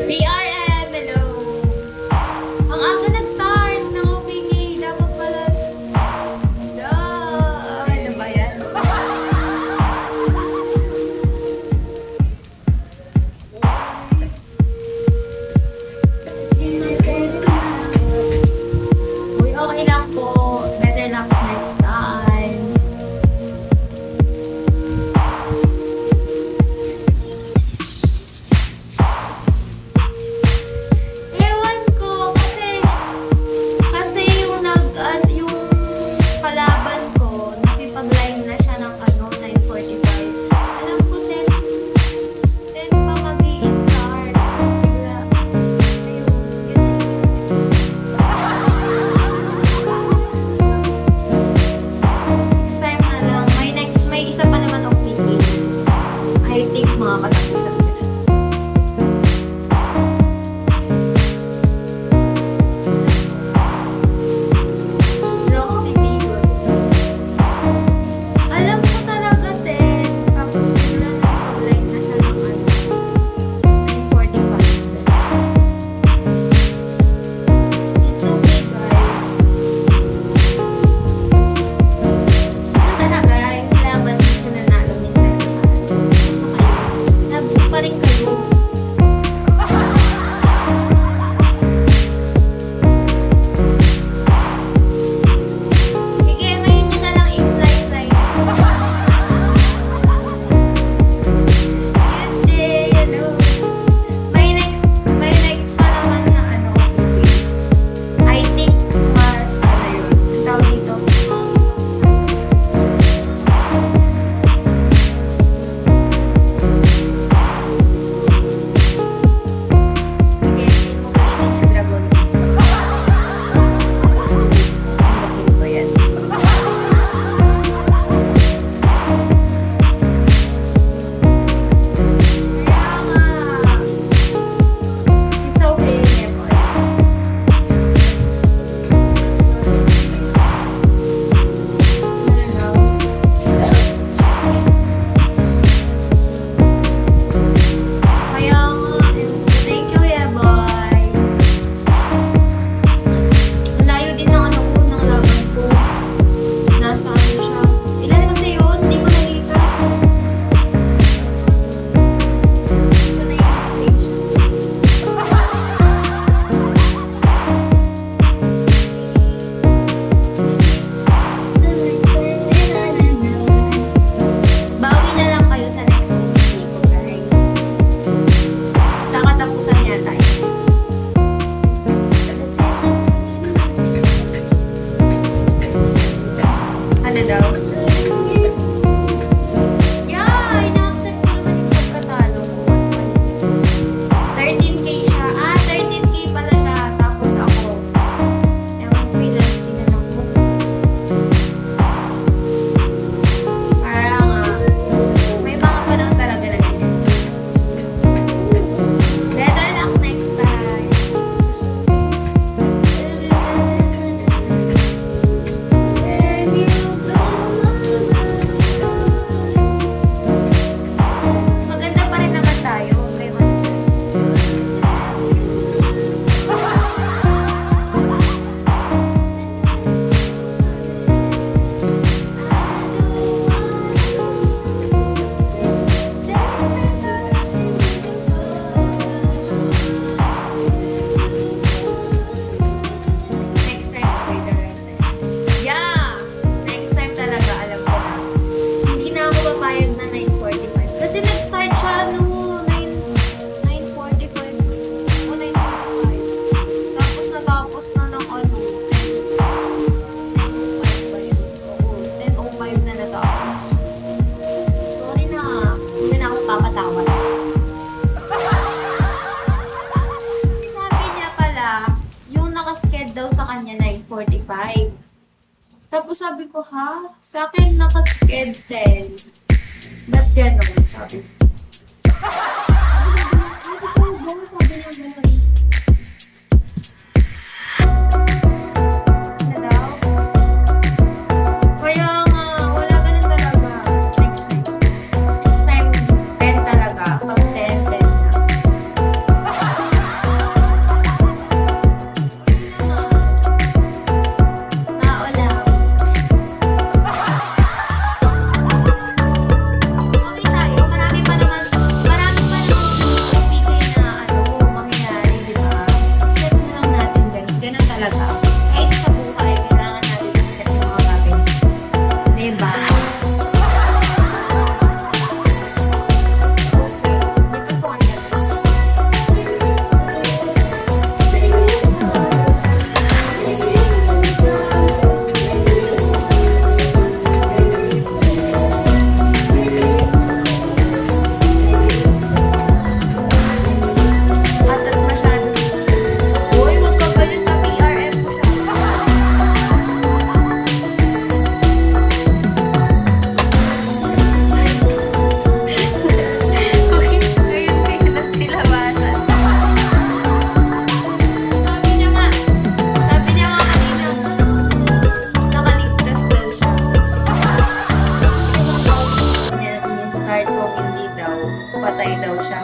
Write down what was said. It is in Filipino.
PRM, hello! Ang aga nag-start ng OPK, dapat pala... Ano ba yan? Uy, okay lang po. Better luck next time. Ewan ko kasi yung kalaban ko, nakipag-line na siya ng 9:45. Alam ko 10 pa mag-i-start. Tapos bigla, ayun, yun. Next time na lang. May isa pa naman OPT. I think makakatapusan ko na. Roxy Bigot. Alam ko talaga, tapos bigla nakipag-line na siya ng 9:45. It's okay, guys. Ano talaga, yung laban minsan nanalo, minsan nanalo. Labo pa rin kayo. Sige, ngayon nyo na lang i-fly. Yun, Jay, hello. May next pa naman na I think mas, yun, ang tawag dito. Sige, mo galitin yung dragon. Bakit ko yan? Kaya nga. It's okay, Emoy. Kaya nga, thank you, Emoy. Ang layo din ng ng laban ko. Nasa siya. Ilan kasi yun? Hindi ko nakita. Hindi ko na-screenshot. Bawi na lang kayo sa next movie ko, guys. Sa katapusan yata yun. Ano daw? Yeah, ina-accept ko naman yung pagkatalo ko. 13K siya. 13K pala siya. Tapos ako. Ewan ko ilan tinanong ko. Kaya nga, may mga panahon talaga na ganyan. Better luck next time. When you maganda pa rin naman tayo. Huwag kayo next time, okay, the right time. Yeah! Next time talaga, alam ko na. Hindi na ako papayag na 9:45. Kasi nag-start siya, 9:45. O 9:45. Tapos natapos na ng 10:05 ba yun? Oo, 10:05 na natapos. Sorry na, hindi na ako papatawad. Sabi niya pala, yung nakasked daw sa kanya 9:45. Tapos sabi ko, ha? Sa akin nakasked 10. Ba't gano'n? Sabi ko. Sabi niya gano'n. Ano daw? Kaya nga, wala ganun talaga. Next time 10 talaga. Pag hindi daw, patay daw siya.